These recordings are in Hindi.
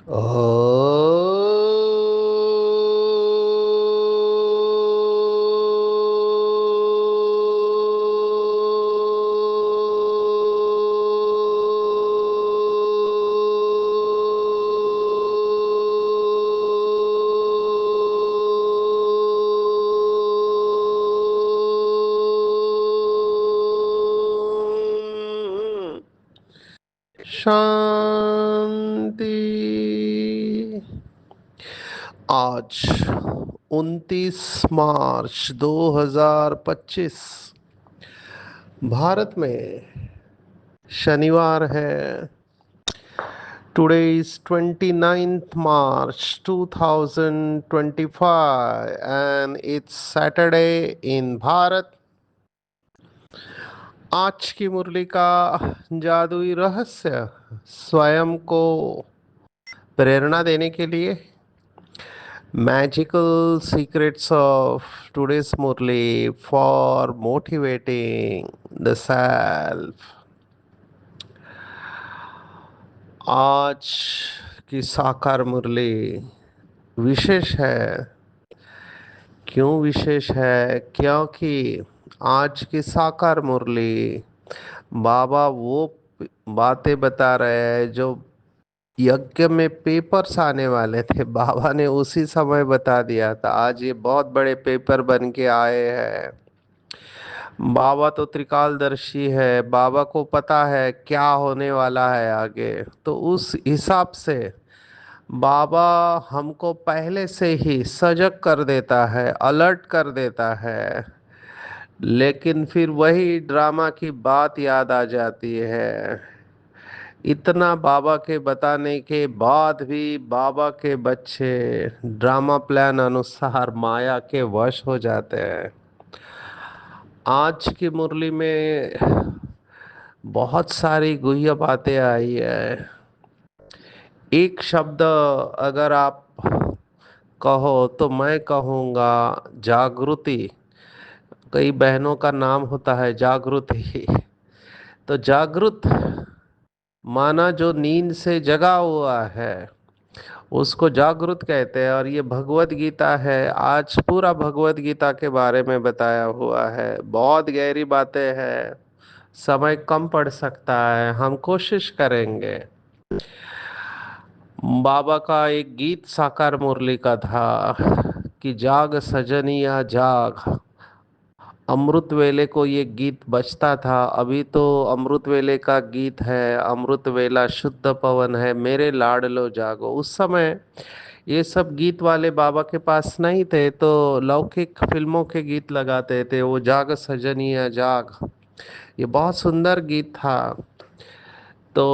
ओ। शांति। आज 29 मार्च 2025 भारत में शनिवार है। Today is 29th March 2025 and it's Saturday in Bharat. आज की मुरली का जादुई रहस्य स्वयं को प्रेरणा देने के लिए Magical secrets of today's Murli for motivating the self। आज की साकार मुरली विशेष है। क्यों विशेष है? क्योंकि आज की साकार मुरली बाबा वो बातें बता रहे हैं जो यज्ञ में पेपर्स आने वाले थे, बाबा ने उसी समय बता दिया था। आज ये बहुत बड़े पेपर बन के आए हैं। बाबा तो त्रिकालदर्शी है, बाबा को पता है क्या होने वाला है आगे। तो उस हिसाब से बाबा हमको पहले से ही सजग कर देता है, अलर्ट कर देता है। लेकिन फिर वही ड्रामा की बात याद आ जाती है। इतना बाबा के बताने के बाद भी बाबा के बच्चे ड्रामा प्लान अनुसार माया के वश हो जाते हैं। आज की मुरली में बहुत सारी गुह्य बातें आई है। एक शब्द अगर आप कहो तो मैं कहूँगा जागृति। कई बहनों का नाम होता है जागृति। तो जागृत माना जो नींद से जगा हुआ है उसको जागृत कहते हैं। और ये भगवत गीता है। आज पूरा भगवत गीता के बारे में बताया हुआ है। बहुत गहरी बातें हैं। समय कम पड़ सकता है, हम कोशिश करेंगे। बाबा का एक गीत साकार मुरली का था कि जाग सजनिया जाग। अमृत वेले को ये गीत बजता था। अभी तो अमृत वेले का गीत है, अमृत वेला शुद्ध पवन है, मेरे लाडलो जागो। उस समय ये सब गीत वाले बाबा के पास नहीं थे, तो लौकिक फिल्मों के गीत लगाते थे। वो जाग सजनिया जाग, ये बहुत सुंदर गीत था। तो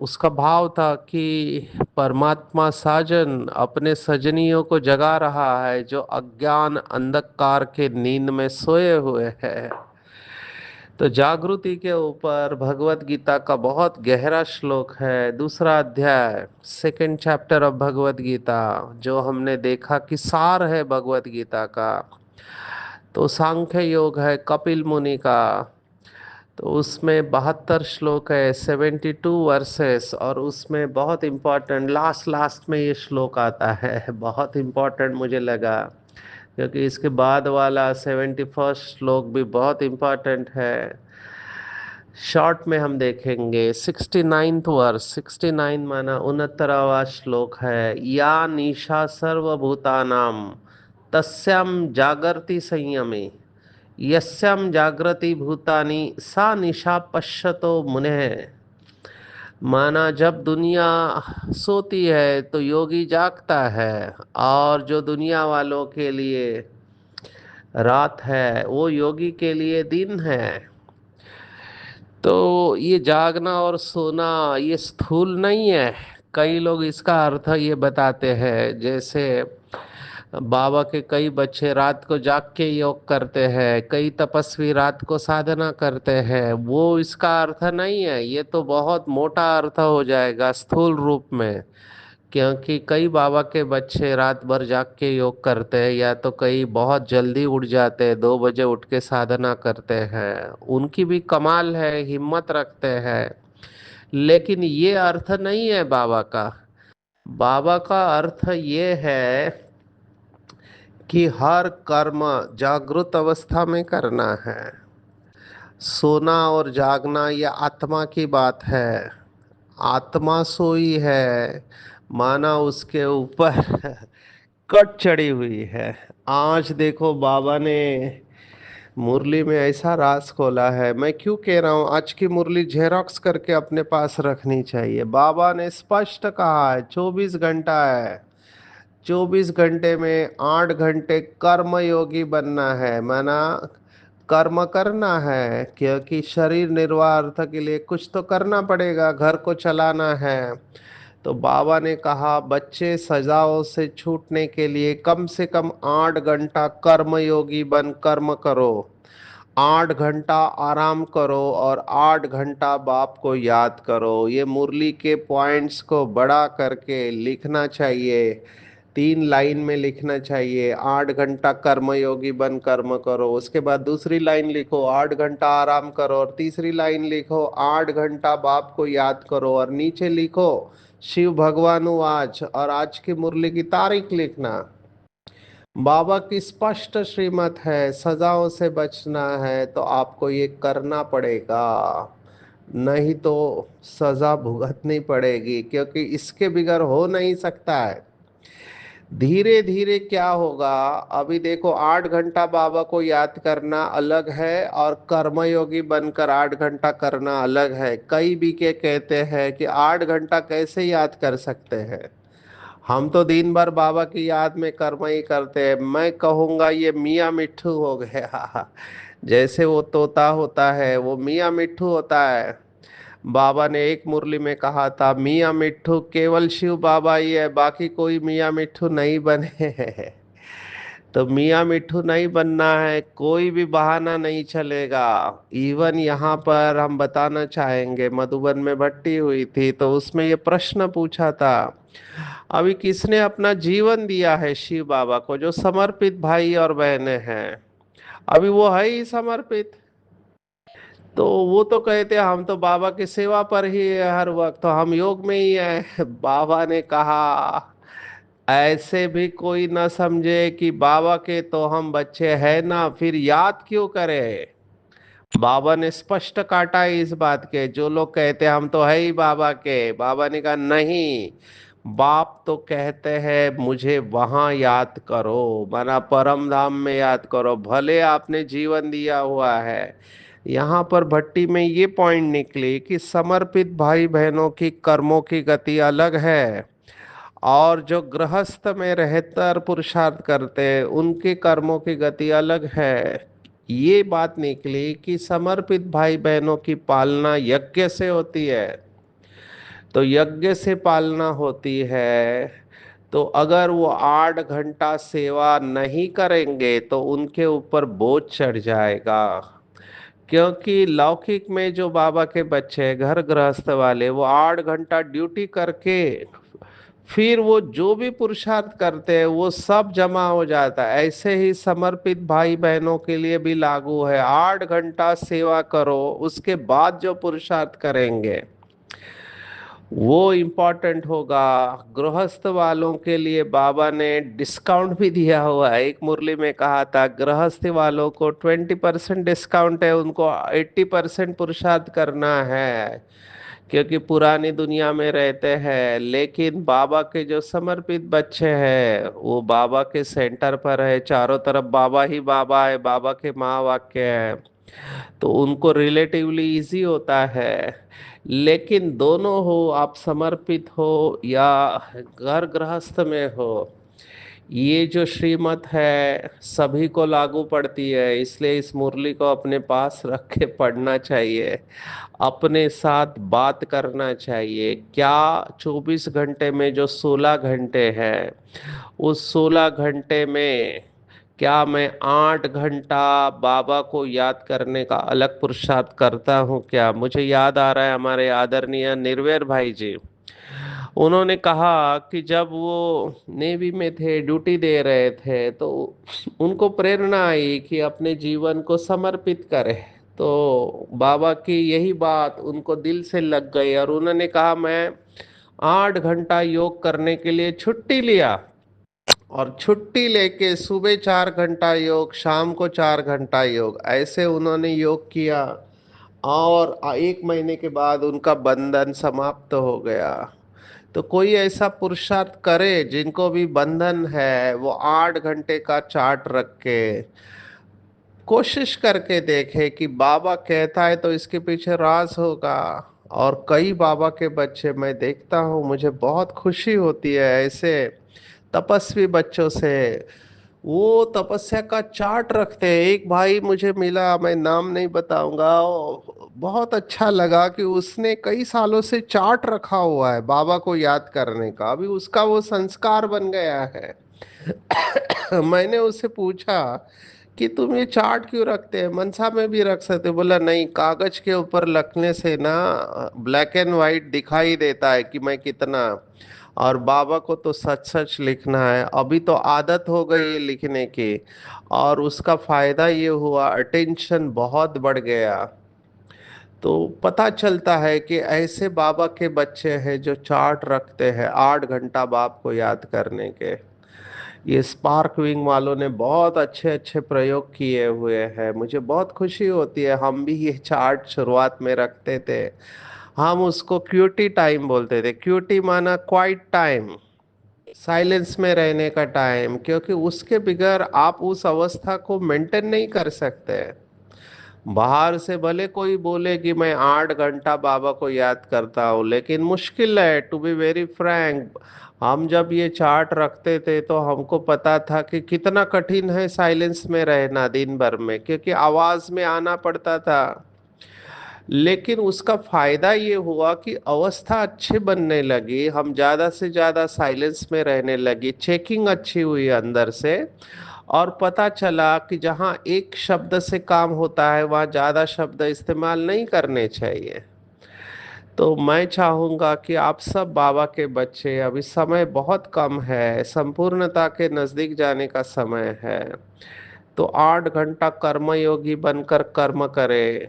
उसका भाव था कि परमात्मा साजन अपने सजनियों को जगा रहा है जो अज्ञान अंधकार के नींद में सोए हुए हैं। तो जागृति के ऊपर भगवत गीता का बहुत गहरा श्लोक है। दूसरा अध्याय, second chapter of Bhagavad Gita, जो हमने देखा कि सार है भगवत गीता का। तो सांख्य योग है कपिल मुनि का। तो उसमें 72 श्लोक है, 72 वर्सेस। और उसमें बहुत इम्पोर्टेंट लास्ट लास्ट में ये श्लोक आता है, बहुत इम्पोर्टेंट मुझे लगा। क्योंकि इसके बाद वाला 71st श्लोक भी बहुत इम्पोर्टेंट है। शॉर्ट में हम देखेंगे 69th वर्स। 69 माना 69वां श्लोक है, या निशा सर्वभूतानाम तस्याम जागर्ति संयमे यस्याम जागृति भूतानि सा निशा पश्यतो मुनेः। माना जब दुनिया सोती है तो योगी जागता है, और जो दुनिया वालों के लिए रात है वो योगी के लिए दिन है। तो ये जागना और सोना ये स्थूल नहीं है। कई लोग इसका अर्थ ये बताते हैं, जैसे बाबा के कई बच्चे रात को जाग के योग करते हैं, कई तपस्वी रात को साधना करते हैं। वो इसका अर्थ नहीं है, ये तो बहुत मोटा अर्थ हो जाएगा स्थूल रूप में। क्योंकि कई बाबा के बच्चे रात भर जाग के योग करते हैं, या तो कई बहुत जल्दी उठ जाते हैं, 2 बजे उठ के साधना करते हैं। उनकी भी कमाल है, हिम्मत रखते हैं। लेकिन ये अर्थ नहीं है बाबा का बाबा का अर्थ ये है कि हर कर्म जागृत अवस्था में करना है। सोना और जागना ये आत्मा की बात है। आत्मा सोई है, माना उसके ऊपर कट चढ़ी हुई है। आज देखो बाबा ने मुरली में ऐसा राज खोला है। मैं क्यों कह रहा हूँ आज की मुरली जेरोक्स करके अपने पास रखनी चाहिए। बाबा ने स्पष्ट कहा है 24 घंटा है। 24 घंटे में 8 घंटे कर्म योगी बनना है, माना कर्म करना है, क्योंकि शरीर निर्वाह अर्थ के लिए कुछ तो करना पड़ेगा, घर को चलाना है। तो बाबा ने कहा बच्चे सजाओं से छूटने के लिए कम से कम 8 घंटा कर्म योगी बन कर्म करो, 8 घंटा आराम करो और 8 घंटा बाप को याद करो। ये मुरली के पॉइंट्स को बड़ा करके लिखना चाहिए, 3 लाइन में लिखना चाहिए। 8 घंटा कर्मयोगी बन कर्म करो, उसके बाद दूसरी लाइन लिखो 8 घंटा आराम करो, और तीसरी लाइन लिखो 8 घंटा बाप को याद करो, और नीचे लिखो शिव भगवान आज, और आज की मुरली की तारीख लिखना। बाबा की स्पष्ट श्रीमत है, सजाओं से बचना है तो आपको ये करना पड़ेगा, नहीं तो सजा भुगतनी पड़ेगी, क्योंकि इसके बिगैर हो नहीं सकता है। धीरे धीरे क्या होगा, अभी देखो 8 घंटा बाबा को याद करना अलग है और कर्मयोगी बनकर 8 घंटा करना अलग है। कई भी के कहते हैं कि 8 घंटा कैसे याद कर सकते हैं, हम तो दिन भर बाबा की याद में कर्म ही करते हैं। मैं कहूँगा ये मियाँ मिट्ठू हो गया जैसे वो तोता होता है वो मियाँ मिट्ठू होता है। बाबा ने एक मुरली में कहा था मियाँ मिट्ठू केवल शिव बाबा ही है, बाकी कोई मियाँ मिट्ठू नहीं बने हैं। तो मियाँ मिट्ठू नहीं बनना है, कोई भी बहाना नहीं चलेगा। इवन यहाँ पर हम बताना चाहेंगे, मधुबन में भट्टी हुई थी तो उसमें ये प्रश्न पूछा था, अभी किसने अपना जीवन दिया है शिव बाबा को, जो समर्पित भाई और बहनें हैं, अभी वो है ही समर्पित। तो वो तो कहते हम तो बाबा की सेवा पर ही है हर वक्त, तो हम योग में ही है बाबा ने कहा ऐसे भी कोई ना समझे कि बाबा के तो हम बच्चे हैं ना, फिर याद क्यों करें। बाबा ने स्पष्ट काटा है इस बात के, जो लोग कहते हम तो है ही बाबा के, बाबा ने कहा नहीं, बाप तो कहते हैं मुझे वहां याद करो, माना परम धाम में याद करो, भले आपने जीवन दिया हुआ है। यहाँ पर भट्टी में ये पॉइंट निकली कि समर्पित भाई बहनों की कर्मों की गति अलग है, और जो गृहस्थ में रहकर पुरुषार्थ करते हैं उनके कर्मों की गति अलग है। ये बात निकली कि समर्पित भाई बहनों की पालना यज्ञ से होती है। तो यज्ञ से पालना होती है, तो अगर वो 8 घंटा सेवा नहीं करेंगे तो उनके ऊपर बोझ चढ़ जाएगा। क्योंकि लौकिक में जो बाबा के बच्चे हैं, घर गृहस्थ वाले, वो 8 घंटा ड्यूटी करके फिर वो जो भी पुरुषार्थ करते हैं वो सब जमा हो जाता है। ऐसे ही समर्पित भाई बहनों के लिए भी लागू है, 8 घंटा सेवा करो, उसके बाद जो पुरुषार्थ करेंगे वो इम्पोर्टेंट होगा। गृहस्थ वालों के लिए बाबा ने डिस्काउंट भी दिया हुआ है, एक मुरली में कहा था गृहस्थ वालों को 20% डिस्काउंट है, उनको 80% पुरुषार्थ करना है, क्योंकि पुरानी दुनिया में रहते हैं। लेकिन बाबा के जो समर्पित बच्चे हैं वो बाबा के सेंटर पर है, चारों तरफ बाबा ही बाबा है, बाबा के महावाक्य है, तो उनको रिलेटिवली इजी होता है। लेकिन दोनों हो, आप समर्पित हो या घर गृहस्थ में हो, ये जो श्रीमत है सभी को लागू पड़ती है, इसलिए इस मुरली को अपने पास रख के पढ़ना चाहिए, अपने साथ बात करना चाहिए। क्या 24 घंटे में जो 16 घंटे हैं, उस 16 घंटे में क्या मैं 8 घंटा बाबा को याद करने का अलग पुरुषार्थ करता हूँ क्या। मुझे याद आ रहा है हमारे आदरणीय निर्वैर भाई जी, उन्होंने कहा कि जब वो नेवी में थे, ड्यूटी दे रहे थे, तो उनको प्रेरणा आई कि अपने जीवन को समर्पित करें। तो बाबा की यही बात उनको दिल से लग गई और उन्होंने कहा मैं 8 घंटा योग करने के लिए छुट्टी लिया, और छुट्टी लेके सुबह 4 घंटा योग, शाम को 4 घंटा योग, ऐसे उन्होंने योग किया। और 1 महीने के बाद उनका बंधन समाप्त हो गया। तो कोई ऐसा पुरुषार्थ करे जिनको भी बंधन है, वो 8 घंटे का चार्ट रख के कोशिश करके देखे कि बाबा कहता है तो इसके पीछे राज होगा। और कई बाबा के बच्चे मैं देखता हूँ, मुझे बहुत खुशी होती है ऐसे तपस्वी बच्चों से। वो तपस्या का चार्ट रखते हैं। एक भाई मुझे मिला, मैं नाम नहीं बताऊंगा, बहुत अच्छा लगा कि उसने कई सालों से चार्ट रखा हुआ है बाबा को याद करने का, अभी उसका वो संस्कार बन गया है। मैंने उससे पूछा कि तुम ये चार्ट क्यों रखते हैं, मनसा में भी रख सकते हो। बोला नहीं, कागज के ऊपर लिखने से ना ब्लैक एंड वाइट दिखाई देता है कि मैं कितना, और बाबा को तो सच सच लिखना है। अभी तो आदत हो गई है लिखने की, और उसका फायदा ये हुआ, अटेंशन बहुत बढ़ गया। तो पता चलता है कि ऐसे बाबा के बच्चे हैं जो चार्ट रखते हैं 8 घंटा बाप को याद करने के। ये स्पार्क विंग वालों ने बहुत अच्छे अच्छे प्रयोग किए हुए हैं, मुझे बहुत खुशी होती है। हम भी ये चार्ट शुरुआत में रखते थे। हम उसको क्यूटी टाइम बोलते थे। क्यूटी माना क्वाइट टाइम, साइलेंस में रहने का टाइम, क्योंकि उसके बगैर आप उस अवस्था को मेंटेन नहीं कर सकते। बाहर से भले कोई बोले कि मैं 8 घंटा बाबा को याद करता हूँ, लेकिन मुश्किल है, टू बी वेरी फ्रैंक। हम जब ये चार्ट रखते थे तो हमको पता था कि कितना कठिन है साइलेंस में रहना दिन भर में, क्योंकि आवाज में आना पड़ता था। लेकिन उसका फायदा ये हुआ कि अवस्था अच्छी बनने लगी, हम ज्यादा से ज्यादा साइलेंस में रहने लगी, चेकिंग अच्छी हुई अंदर से। और पता चला कि जहाँ एक शब्द से काम होता है वहाँ ज्यादा शब्द इस्तेमाल नहीं करने चाहिए। तो मैं चाहूंगा कि आप सब बाबा के बच्चे, अभी समय बहुत कम है, संपूर्णता के नजदीक जाने का समय है, तो 8 घंटा कर्मयोगी बनकर कर्म करें,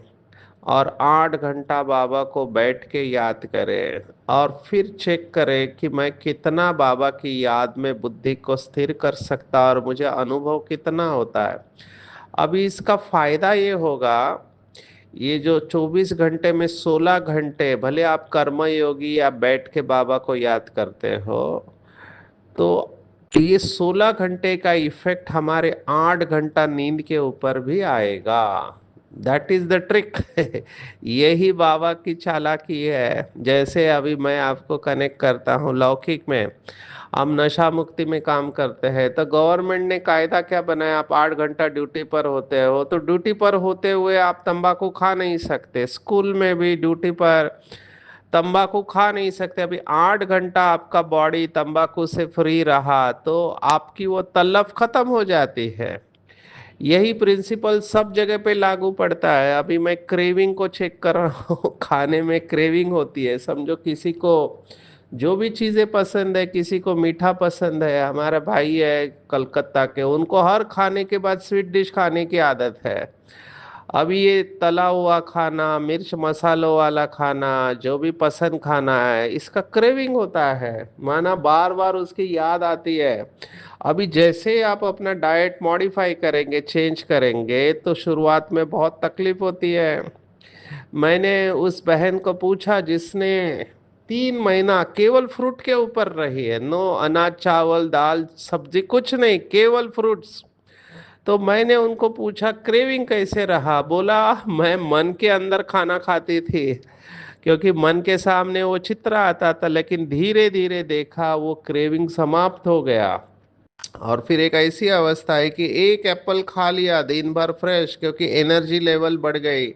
और 8 घंटा बाबा को बैठ के याद करें, और फिर चेक करें कि मैं कितना बाबा की याद में बुद्धि को स्थिर कर सकता, और मुझे अनुभव कितना होता है। अभी इसका फायदा ये होगा, ये जो 24 घंटे में 16 घंटे भले आप कर्मयोगी या बैठ के बाबा को याद करते हो, तो ये 16 घंटे का इफेक्ट हमारे 8 घंटा नींद के ऊपर भी आएगा। That is the trick. यही बाबा की चालाकी है। जैसे अभी मैं आपको कनेक्ट करता हूँ लौकिक में, हम नशा मुक्ति में काम करते हैं, तो गवर्नमेंट ने कायदा क्या बनाया, आप 8 घंटा ड्यूटी पर होते हो, तो ड्यूटी पर होते हुए आप तंबाकू खा नहीं सकते, स्कूल में भी ड्यूटी पर तंबाकू खा नहीं सकते। अभी 8 घंटा आपका बॉडी तंबाकू से फ्री रहा तो आपकी वो तलब खत्म हो जाती है। यही प्रिंसिपल सब जगह पे लागू पड़ता है। अभी मैं क्रेविंग को चेक कर रहा हूँ। खाने में क्रेविंग होती है, समझो किसी को जो भी चीजें पसंद है, किसी को मीठा पसंद है, हमारा भाई है कलकत्ता के, उनको हर खाने के बाद स्वीट डिश खाने की आदत है। अभी ये तला हुआ खाना, मिर्च मसालों वाला खाना, जो भी पसंद खाना है, इसका क्रेविंग होता है, माना बार बार उसकी याद आती है। अभी जैसे आप अपना डाइट मॉडिफाई करेंगे, चेंज करेंगे, तो शुरुआत में बहुत तकलीफ होती है। मैंने उस बहन को पूछा जिसने 3 महीना केवल फ्रूट के ऊपर रही है, नो अनाज चावल दाल सब्जी कुछ नहीं, केवल फ्रूट्स। तो मैंने उनको पूछा क्रेविंग कैसे रहा, बोला मैं मन के अंदर खाना खाती थी, क्योंकि मन के सामने वो चित्र आता था, लेकिन धीरे धीरे देखा वो क्रेविंग समाप्त हो गया। और फिर एक ऐसी अवस्था है कि एक एप्पल खा लिया दिन भर फ्रेश, क्योंकि एनर्जी लेवल बढ़ गई।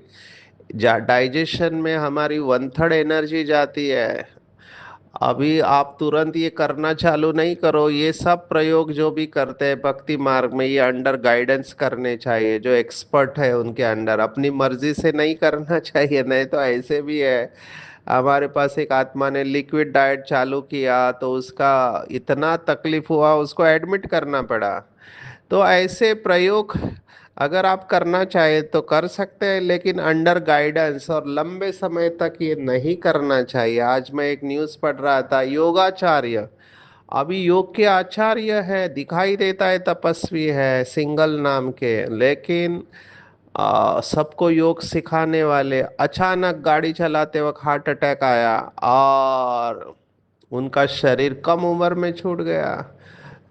डाइजेशन में हमारी 1/3 एनर्जी जाती है। अभी आप तुरंत ये करना चालू नहीं करो, ये सब प्रयोग जो भी करते हैं भक्ति मार्ग में, ये अंडर गाइडेंस करने चाहिए, जो एक्सपर्ट है उनके अंडर, अपनी मर्जी से नहीं करना चाहिए। नहीं तो ऐसे भी है, हमारे पास एक आत्मा ने लिक्विड डाइट चालू किया तो उसका इतना तकलीफ हुआ, उसको एडमिट करना पड़ा। तो ऐसे प्रयोग अगर आप करना चाहे तो कर सकते हैं, लेकिन अंडर गाइडेंस, और लंबे समय तक ये नहीं करना चाहिए। आज मैं एक न्यूज़ पढ़ रहा था, योगाचार्य, अभी योग के आचार्य है, दिखाई देता है तपस्वी है, सिंगल नाम के, लेकिन सबको योग सिखाने वाले, अचानक गाड़ी चलाते वक्त हार्ट अटैक आया और उनका शरीर कम उम्र में छूट गया।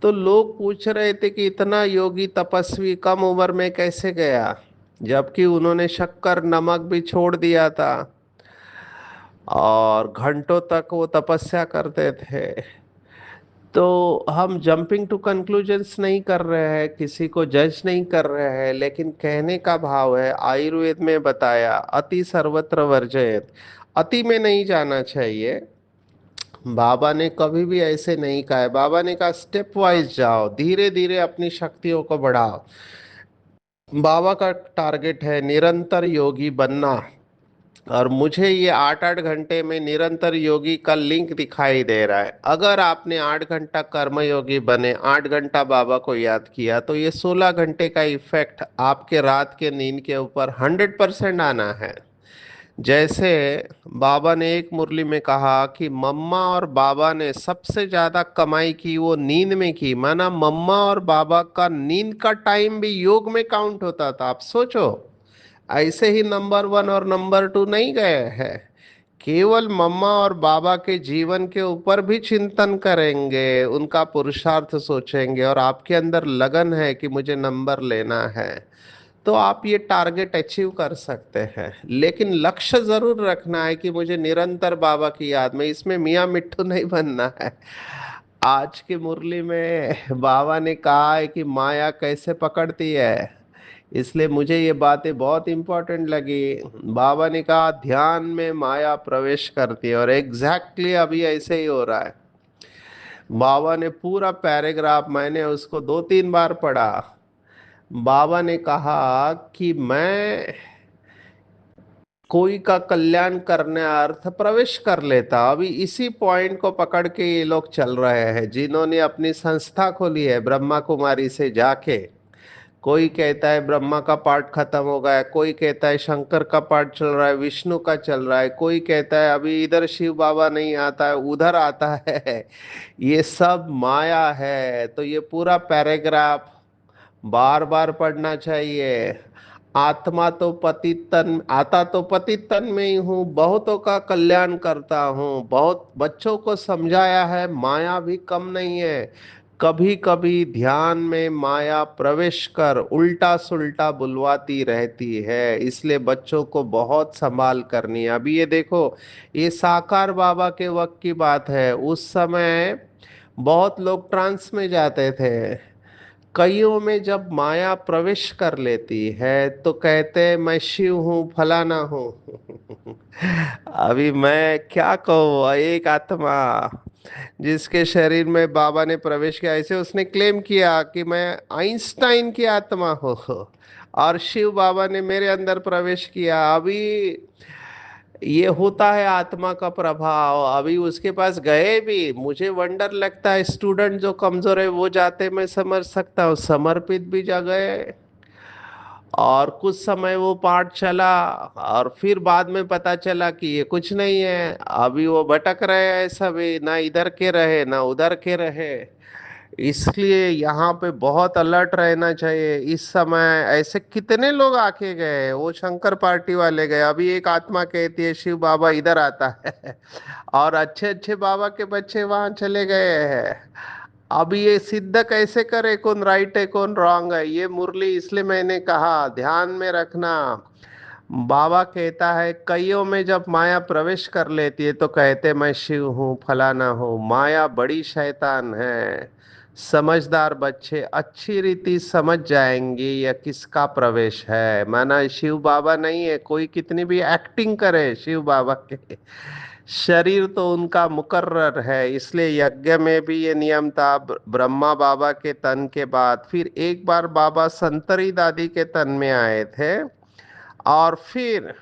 तो लोग पूछ रहे थे कि इतना योगी तपस्वी कम उम्र में कैसे गया, जबकि उन्होंने शक्कर नमक भी छोड़ दिया था और घंटों तक वो तपस्या करते थे। तो हम जंपिंग टू कंक्लूजन्स नहीं कर रहे हैं, किसी को जज नहीं कर रहे हैं, लेकिन कहने का भाव है, आयुर्वेद में बताया अति सर्वत्र वर्जयत, अति में नहीं जाना चाहिए। बाबा ने कभी भी ऐसे नहीं कहा है, बाबा ने कहा स्टेप वाइज जाओ, धीरे धीरे अपनी शक्तियों को बढ़ाओ। बाबा का टारगेट है निरंतर योगी बनना, और मुझे ये 8-8 घंटे में निरंतर योगी का लिंक दिखाई दे रहा है। अगर आपने 8 घंटा कर्मयोगी बने, 8 घंटा बाबा को याद किया, तो ये 16 घंटे का इफेक्ट आपके रात के नींद के ऊपर 100% आना है। जैसे बाबा ने एक मुरली में कहा कि मम्मा और बाबा ने सबसे ज्यादा कमाई की वो नींद में की, माना मम्मा और बाबा का नींद का टाइम भी योग में काउंट होता था। आप सोचो, ऐसे ही नंबर 1 और नंबर 2 नहीं गए हैं। केवल मम्मा और बाबा के जीवन के ऊपर भी चिंतन करेंगे, उनका पुरुषार्थ सोचेंगे, और आपके अंदर लगन है कि मुझे नंबर लेना है, तो आप ये टारगेट अचीव कर सकते हैं। लेकिन लक्ष्य जरूर रखना है कि मुझे निरंतर बाबा की याद में, इसमें मियाँ मिट्ठू नहीं बनना है। आज की मुरली में बाबा ने कहा है कि माया कैसे पकड़ती है, इसलिए मुझे ये बातें बहुत इंपॉर्टेंट लगी। बाबा ने कहा ध्यान में माया प्रवेश करती है, और एग्जैक्टली अभी ऐसे ही हो रहा है। बाबा ने पूरा पैराग्राफ, मैंने उसको 2-3 बार पढ़ा। बाबा ने कहा कि मैं कोई का कल्याण करने अर्थ प्रवेश कर लेता। अभी इसी पॉइंट को पकड़ के ये लोग चल रहे हैं, जिन्होंने अपनी संस्था खोली है ब्रह्मा कुमारी से जाके। कोई कहता है ब्रह्मा का पार्ट खत्म हो गया, कोई कहता है शंकर का पार्ट चल रहा है, विष्णु का चल रहा है, कोई कहता है अभी इधर शिव बाबा नहीं आता है, उधर आता है। ये सब माया है। तो ये पूरा पैराग्राफ बार बार पढ़ना चाहिए। आत्मा तो पतित तन, आता तो पतित तन में ही हूँ, बहुतों का कल्याण करता हूँ, बहुत बच्चों को समझाया है, माया भी कम नहीं है। कभी कभी ध्यान में माया प्रवेश कर उल्टा सुल्टा बुलवाती रहती है, इसलिए बच्चों को बहुत संभाल करनी है। अभी ये देखो, ये साकार बाबा के वक्त की बात है। उस समय बहुत लोग ट्रांस में जाते थे। कईयों में जब माया प्रवेश कर लेती है तो कहते हैं मैं शिव हूँ, फलाना हूँ। अभी मैं क्या कहूँ, एक आत्मा जिसके शरीर में बाबा ने प्रवेश किया, ऐसे उसने क्लेम किया कि मैं आइंस्टाइन की आत्मा हूँ, और शिव बाबा ने मेरे अंदर प्रवेश किया। अभी ये होता है आत्मा का प्रभाव। अभी उसके पास गए भी, मुझे वंडर लगता है, स्टूडेंट जो कमजोर है वो जाते, मैं समझ सकता हूँ, समर्पित भी जगह, और कुछ समय वो पाठ चला, और फिर बाद में पता चला कि ये कुछ नहीं है। अभी वो भटक रहे हैं सभी, ना इधर के रहे ना उधर के रहे। इसलिए यहाँ पे बहुत अलर्ट रहना चाहिए। इस समय ऐसे कितने लोग आके गए, वो शंकर पार्टी वाले गए, अभी एक आत्मा कहती है शिव बाबा इधर आता है, और अच्छे अच्छे बाबा के बच्चे वहां चले गए हैं। अब ये सिद्ध कैसे करे कौन राइट है कौन रॉन्ग है, ये मुरली इसलिए मैंने कहा ध्यान में रखना। बाबा कहता है कईयों में जब माया प्रवेश कर लेती है तो कहते मैं शिव हूँ, फलाना हूँ। माया बड़ी शैतान है। समझदार बच्चे अच्छी रीति समझ जाएंगे यह किसका प्रवेश है, माना शिव बाबा नहीं है, कोई कितनी भी एक्टिंग करे शिव बाबा के, शरीर तो उनका मुकर्रर है। इसलिए यज्ञ में भी ये नियम था, ब्रह्मा बाबा के तन के बाद फिर एक बार बाबा संतरी दादी के तन में आए थे, और फिर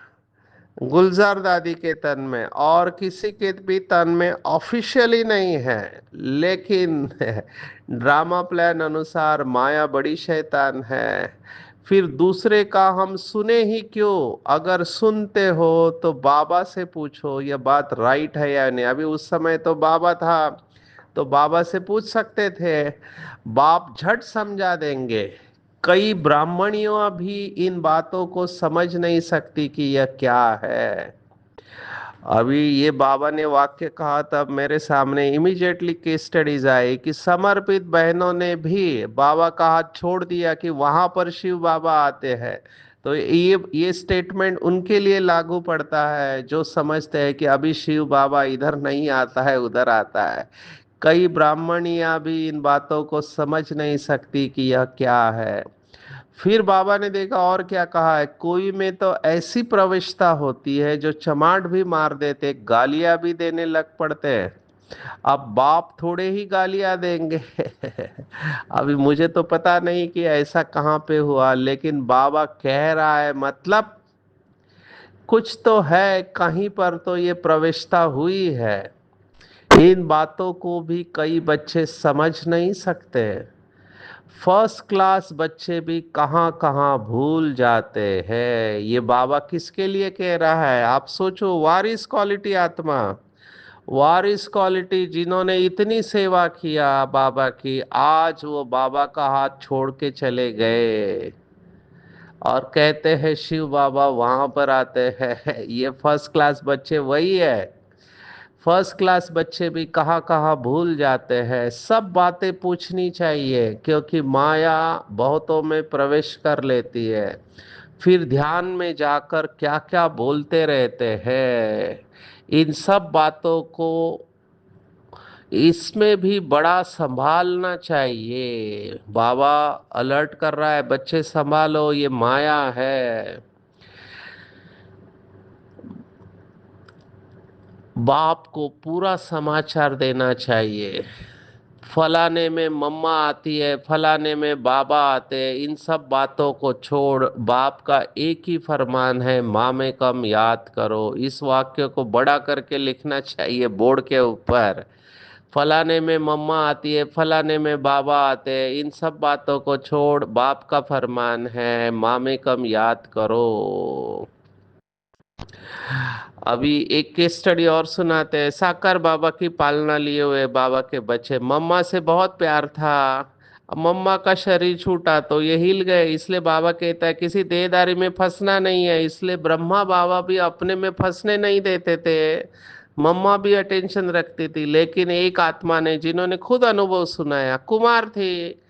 गुलजार दादी के तन में, और किसी के भी तन में ऑफिशियली नहीं है, लेकिन ड्रामा प्लान अनुसार माया बड़ी शैतान है। फिर दूसरे का हम सुने ही क्यों, अगर सुनते हो तो बाबा से पूछो ये बात राइट है या नहीं। अभी उस समय तो बाबा था, तो बाबा से पूछ सकते थे, बाप झट समझा देंगे। कई ब्राह्मणियों भी इन बातों को समझ नहीं सकती कि यह क्या है। अभी ये बाबा ने वाक्य कहा तब मेरे सामने इमीडिएटली केस स्टडीज आई कि समर्पित बहनों ने भी बाबा का हाथ छोड़ दिया कि वहां पर शिव बाबा आते हैं। तो ये स्टेटमेंट उनके लिए लागू पड़ता है जो समझते हैं कि अभी शिव बाबा इधर नहीं आता है, उधर आता है। कई ब्राह्मणियां भी इन बातों को समझ नहीं सकती कि यह क्या है। फिर बाबा ने देखा और क्या कहा है, कोई में तो ऐसी प्रविष्टता होती है जो चमाट भी मार देते, गालियां भी देने लग पड़ते हैं। अब बाप थोड़े ही गालियां देंगे। अभी मुझे तो पता नहीं कि ऐसा कहाँ पे हुआ, लेकिन बाबा कह रहा है मतलब कुछ तो है, कहीं पर तो ये प्रविष्टता हुई है। इन बातों को भी कई बच्चे समझ नहीं सकते। फर्स्ट क्लास बच्चे भी कहाँ कहाँ भूल जाते हैं। ये बाबा किसके लिए कह रहा है, आप सोचो। वारिस क्वालिटी आत्मा, वारिस क्वालिटी जिन्होंने इतनी सेवा किया बाबा की, आज वो बाबा का हाथ छोड़ के चले गए और कहते हैं शिव बाबा वहां पर आते हैं। ये फर्स्ट क्लास बच्चे वही है। फर्स्ट क्लास बच्चे भी कहाँ कहाँ भूल जाते हैं। सब बातें पूछनी चाहिए क्योंकि माया बहुतों में प्रवेश कर लेती है। फिर ध्यान में जाकर क्या क्या बोलते रहते हैं। इन सब बातों को इसमें भी बड़ा संभालना चाहिए। बाबा अलर्ट कर रहा है, बच्चे संभालो, ये माया है। बाप को पूरा समाचार देना चाहिए। फलाने में मम्मा आती है, फलाने में बाबा आते हैं, इन सब बातों को छोड़ बाप का एक ही फरमान है, माँ में कम याद करो। इस वाक्य को बड़ा करके लिखना चाहिए बोर्ड के ऊपर। फलाने में मम्मा आती है, फलाने में बाबा आते हैं, इन सब बातों को छोड़ बाप का फरमान है, माँ में कम याद करो। अभी एक केस स्टडी और सुनाते हैं। साकार बाबा की पालना लिए हुए बाबा के बच्चे, मम्मा से बहुत प्यार था। अब मम्मा का शरीर छूटा तो ये हिल गए, इसलिए बाबा कहता है किसी देहदारी में फंसना नहीं है। इसलिए ब्रह्मा बाबा भी अपने में फंसने नहीं देते थे। मम्मा भी अटेंशन रखती थी, लेकिन एक आत्मा ने, जिन्होंने खुद अनुभव सुनाया, कुमार थे,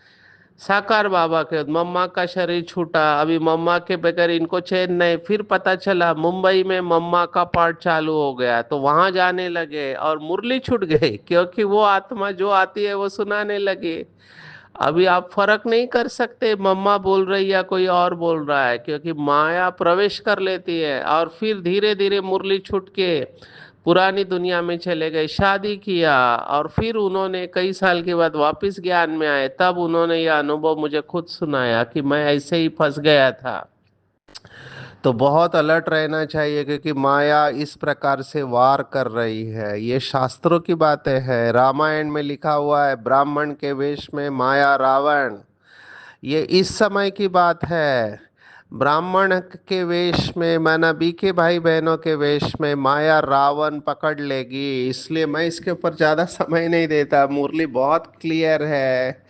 साकार बाबा के, मम्मा का शरीर छूटा। अभी मम्मा के बगैर इनको चैन नहीं। फिर पता चला मुंबई में मम्मा का पार्ट चालू हो गया, तो वहां जाने लगे और मुरली छूट गई, क्योंकि वो आत्मा जो आती है वो सुनाने लगी। अभी आप फर्क नहीं कर सकते मम्मा बोल रही या कोई और बोल रहा है, क्योंकि माया प्रवेश कर लेती है। और फिर धीरे धीरे मुरली छूट के पुरानी दुनिया में चले गए, शादी किया, और फिर उन्होंने कई साल के बाद वापस ज्ञान में आए, तब उन्होंने यह अनुभव मुझे खुद सुनाया कि मैं ऐसे ही फंस गया था। तो बहुत अलर्ट रहना चाहिए क्योंकि माया इस प्रकार से वार कर रही है। ये शास्त्रों की बातें है, रामायण में लिखा हुआ है, ब्राह्मण के वेश में माया रावण। ये इस समय की बात है। ब्राह्मण के वेश में, माना बीके भाई बहनों के वेश में माया रावण पकड़ लेगी। इसलिए मैं इसके ऊपर ज्यादा समय नहीं देता, मुरली बहुत क्लियर है।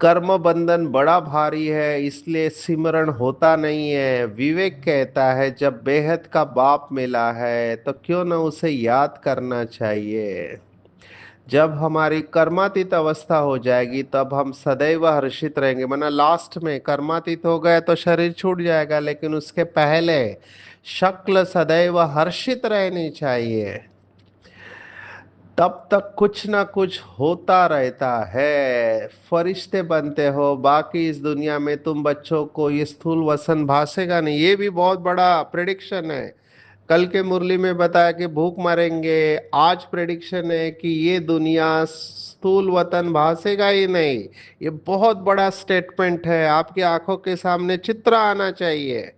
कर्म बंधन बड़ा भारी है, इसलिए सिमरण होता नहीं है। विवेक कहता है जब बेहद का बाप मिला है तो क्यों न उसे याद करना चाहिए। जब हमारी कर्मातीत अवस्था हो जाएगी तब हम सदैव हर्षित रहेंगे। माना लास्ट में कर्मातीत हो गए तो शरीर छूट जाएगा, लेकिन उसके पहले शक्ल सदैव हर्षित रहनी चाहिए। तब तक कुछ ना कुछ होता रहता है, फरिश्ते बनते हो। बाकी इस दुनिया में तुम बच्चों को ये स्थूल वसन भासेगा नहीं। ये भी बहुत बड़ा प्रेडिक्शन है। कल के मुरली में बताया कि भूख मरेंगे। आज प्रेडिक्शन है कि ये दुनिया स्थूल वतन भासेगा ही नहीं। ये बहुत बड़ा स्टेटमेंट है, आपकी आंखों के सामने चित्र आना चाहिए।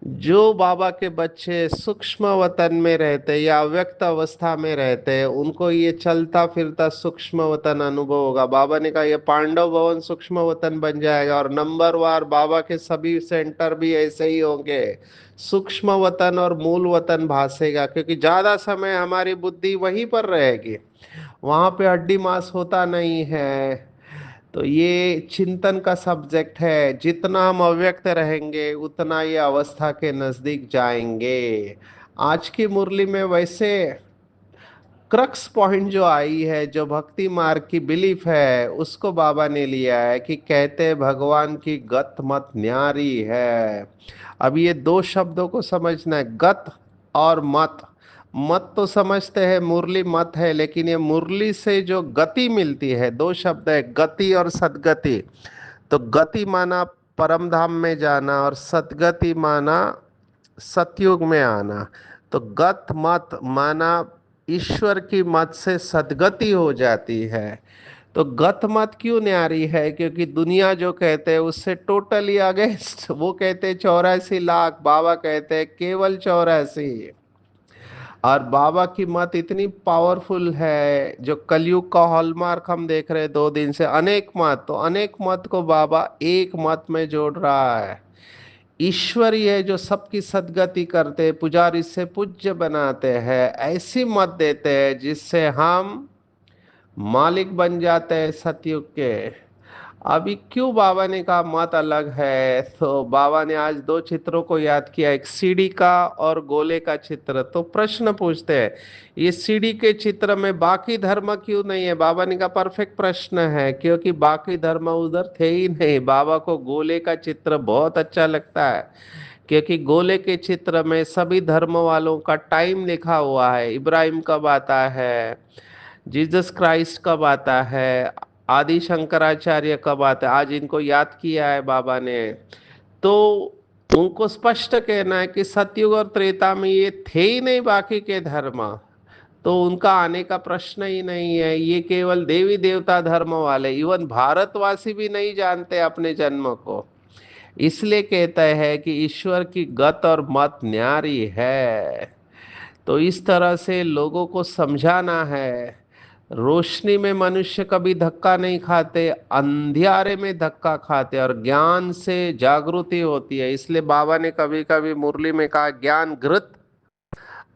जो बाबा के बच्चे सूक्ष्म वतन में रहते या अव्यक्त अवस्था में रहते हैं, उनको ये चलता फिरता सूक्ष्म वतन अनुभव होगा। बाबा ने कहा ये पांडव भवन सूक्ष्म वतन बन जाएगा, और नंबर वार बाबा के सभी सेंटर भी ऐसे ही होंगे। सूक्ष्म वतन और मूल वतन भासेगा, क्योंकि ज्यादा समय हमारी बुद्धि वहीं पर रहेगी, वहां पे हड्डी मांस होता नहीं है। तो ये चिंतन का सब्जेक्ट है, जितना हम अव्यक्त रहेंगे उतना ये अवस्था के नजदीक जाएंगे। आज की मुरली में वैसे क्रक्स पॉइंट जो आई है, जो भक्ति मार्ग की बिलीफ है, उसको बाबा ने लिया है कि कहते भगवान की गत मत न्यारी है। अब ये दो शब्दों को समझना है, गत और मत। मत तो समझते हैं मुरली मत है, लेकिन ये मुरली से जो गति मिलती है, दो शब्द है, गति और सदगति। तो गति माना परम धाम में जाना, और सदगति माना सतयुग में आना। तो गत मत माना ईश्वर की मत से सदगति हो जाती है। तो गत मत क्यों न्यारी है? क्योंकि दुनिया जो कहते हैं उससे टोटली अगेंस्ट। वो कहते हैं 84 लाख, बाबा कहते हैं केवल 84। और बाबा की मत इतनी पावरफुल है, जो कलयुग का हॉलमार्क हम देख रहे हैं 2 दिन से, अनेक मत। तो अनेक मत को बाबा एक मत में जोड़ रहा है। ईश्वरीय है जो सबकी सदगति करते, पुजारी से पूज्य बनाते हैं, ऐसी मत देते हैं जिससे हम मालिक बन जाते हैं सतयुग के। अभी क्यों बाबा ने कहा मत अलग है? तो बाबा ने आज दो चित्रों को याद किया, एक सीढ़ी का और गोले का चित्र। तो प्रश्न पूछते हैं, ये सीढ़ी के चित्र में बाकी धर्म क्यों नहीं है? बाबा ने कहा परफेक्ट प्रश्न है, क्योंकि बाकी धर्म उधर थे ही नहीं। बाबा को गोले का चित्र बहुत अच्छा लगता है, क्योंकि गोले के चित्र में सभी धर्म वालों का टाइम लिखा हुआ है। इब्राहिम कब आता है, जीसस क्राइस्ट कब आता है, आदि शंकराचार्य कब आता है, आज इनको याद किया है बाबा ने। तो उनको स्पष्ट कहना है कि सतयुग और त्रेता में ये थे ही नहीं बाकी के धर्म, तो उनका आने का प्रश्न ही नहीं है। ये केवल देवी देवता धर्म वाले, इवन भारतवासी भी नहीं जानते अपने जन्म को। इसलिए कहता है कि ईश्वर की गत और मत न्यारी है। तो इस तरह से लोगों को समझाना है। रोशनी में मनुष्य कभी धक्का नहीं खाते, अंधियारे में धक्का खाते, और ज्ञान से जागृति होती है। इसलिए बाबा ने कभी कभी मुरली में कहा ज्ञान घृत,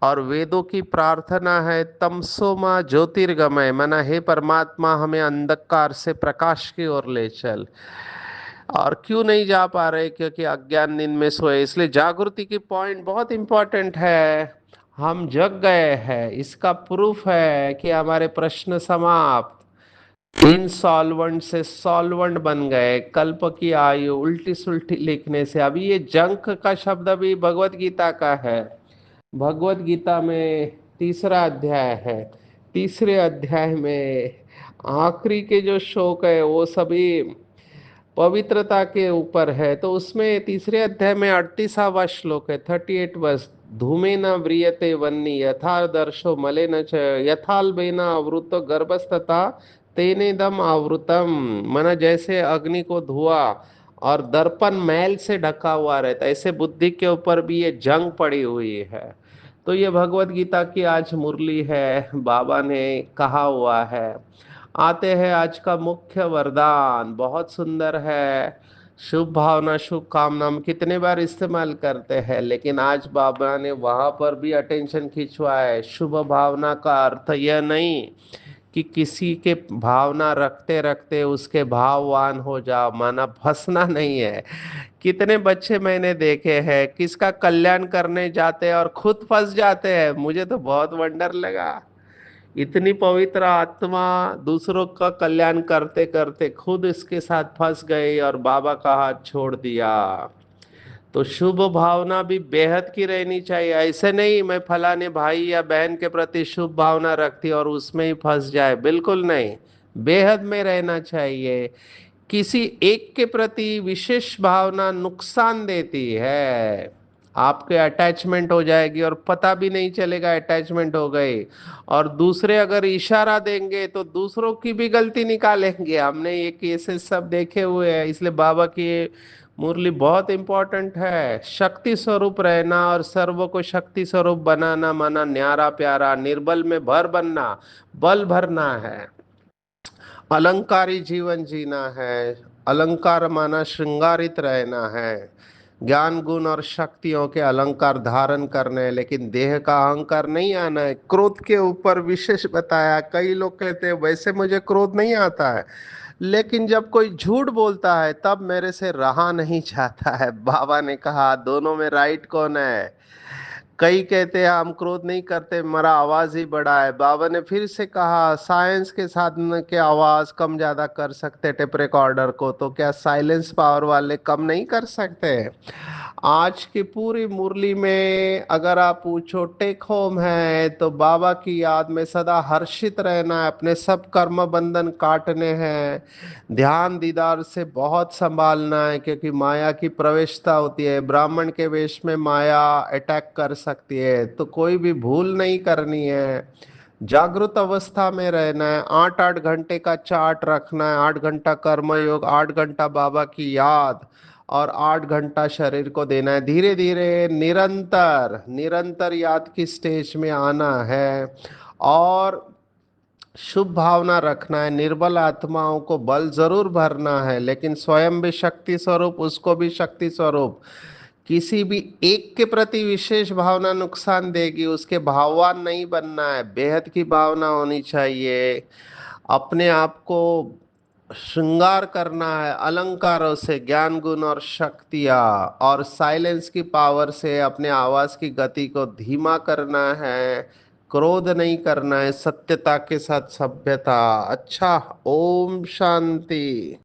और वेदों की प्रार्थना है तमसो माँ ज्योतिर्गमय, मना हे परमात्मा हमें अंधकार से प्रकाश की ओर ले चल। और क्यों नहीं जा पा रहे? क्योंकि अज्ञान नींद में सोए। इसलिए जागृति की पॉइंट बहुत इंपॉर्टेंट है। हम जग गए हैं, इसका प्रूफ है कि हमारे प्रश्न समाप्त, इनसॉल्वेंट से सॉल्वेंट बन गए। कल्प की आयु उल्टी सुल्टी लिखने से। अभी ये जंक का शब्द भी भगवत गीता का है। भगवत गीता में तीसरा अध्याय है। तीसरे अध्याय में आखिरी के जो श्लोक है वो सभी पवित्रता के ऊपर है। तो उसमें तीसरे अध्याय में 38वां श्लोक है, 38 वर्ष। धूमे न व्रियते वन्नी यथा दर्शो मले न च यथाल्बेन आवृतो गर्भस्तथा तेने दम आवृतम। मन जैसे अग्नि को धुआ और दर्पण मैल से ढका हुआ रहता है, ऐसे बुद्धि के ऊपर भी ये जंग पड़ी हुई है। तो ये भगवत गीता की आज मुरली है, बाबा ने कहा हुआ है। आते हैं आज का मुख्य वरदान, बहुत सुंदर है। शुभ भावना शुभ कामना हम कितने बार इस्तेमाल करते हैं, लेकिन आज बाबा ने वहां पर भी अटेंशन खिंचवा है। शुभ भावना का अर्थ यह नहीं कि किसी के भावना रखते रखते उसके भाववान हो जाओ, माना फंसना नहीं है। कितने बच्चे मैंने देखे हैं किसका कल्याण करने जाते हैं और खुद फंस जाते हैं। मुझे तो बहुत वंडर लगा, इतनी पवित्र आत्मा दूसरों का कल्याण करते करते खुद इसके साथ फंस गई और बाबा का हाथ छोड़ दिया। तो शुभ भावना भी बेहद की रहनी चाहिए। ऐसे नहीं मैं फलाने भाई या बहन के प्रति शुभ भावना रखती और उसमें ही फंस जाए, बिल्कुल नहीं। बेहद में रहना चाहिए। किसी एक के प्रति विशेष भावना नुकसान देती है, आपके अटैचमेंट हो जाएगी और पता भी नहीं चलेगा अटैचमेंट हो गई। और दूसरे अगर इशारा देंगे तो दूसरों की भी गलती निकालेंगे। हमने ये केसेस सब देखे हुए हैं। इसलिए बाबा की मुरली बहुत इंपॉर्टेंट है। शक्ति स्वरूप रहना और सर्व को शक्ति स्वरूप बनाना माना न्यारा प्यारा, निर्बल में भर बनना, बल भरना है। अलंकारी जीवन जीना है। अलंकार माना श्रृंगारित रहना है। ज्ञान गुण और शक्तियों के अलंकार धारण करने हैं, लेकिन देह का अहंकार नहीं आना है। क्रोध के ऊपर विशेष बताया। कई लोग कहते हैं वैसे मुझे क्रोध नहीं आता है, लेकिन जब कोई झूठ बोलता है तब मेरे से रहा नहीं जाता है। बाबा ने कहा दोनों में राइट कौन है? कई कहते हैं हम क्रोध नहीं करते, हमारा आवाज ही बड़ा है। बाबा ने फिर से कहा साइंस के साधन के आवाज कम ज्यादा कर सकते टेप रिकॉर्डर को, तो क्या साइलेंस पावर वाले कम नहीं कर सकते? आज की पूरी मुरली में अगर आप पूछो टेक होम है तो बाबा की याद में सदा हर्षित रहना है, अपने सब कर्म बंधन काटने हैं, ध्यान दीदार से बहुत संभालना है, क्योंकि माया की प्रवेशता होती है। ब्राह्मण के वेश में माया अटैक कर सकती है, तो कोई भी भूल नहीं करनी है। जागृत अवस्था में रहना है। 8-8 घंटे का चार्ट रखना है। 8 घंटा कर्म योग, 8 घंटा बाबा की याद, और 8 घंटा शरीर को देना है। धीरे धीरे निरंतर निरंतर याद की स्टेज में आना है, और शुभ भावना रखना है। निर्बल आत्माओं को बल जरूर भरना है, लेकिन स्वयं भी शक्ति स्वरूप, उसको भी शक्ति स्वरूप। किसी भी एक के प्रति विशेष भावना नुकसान देगी, उसके भाववान नहीं बनना है। बेहद की भावना होनी चाहिए। अपने आप को श्रृंगार करना है अलंकारों से, ज्ञान गुण और शक्तियाँ, और साइलेंस की पावर से अपने आवाज की गति को धीमा करना है। क्रोध नहीं करना है, सत्यता के साथ सभ्यता। अच्छा, ओम शांति।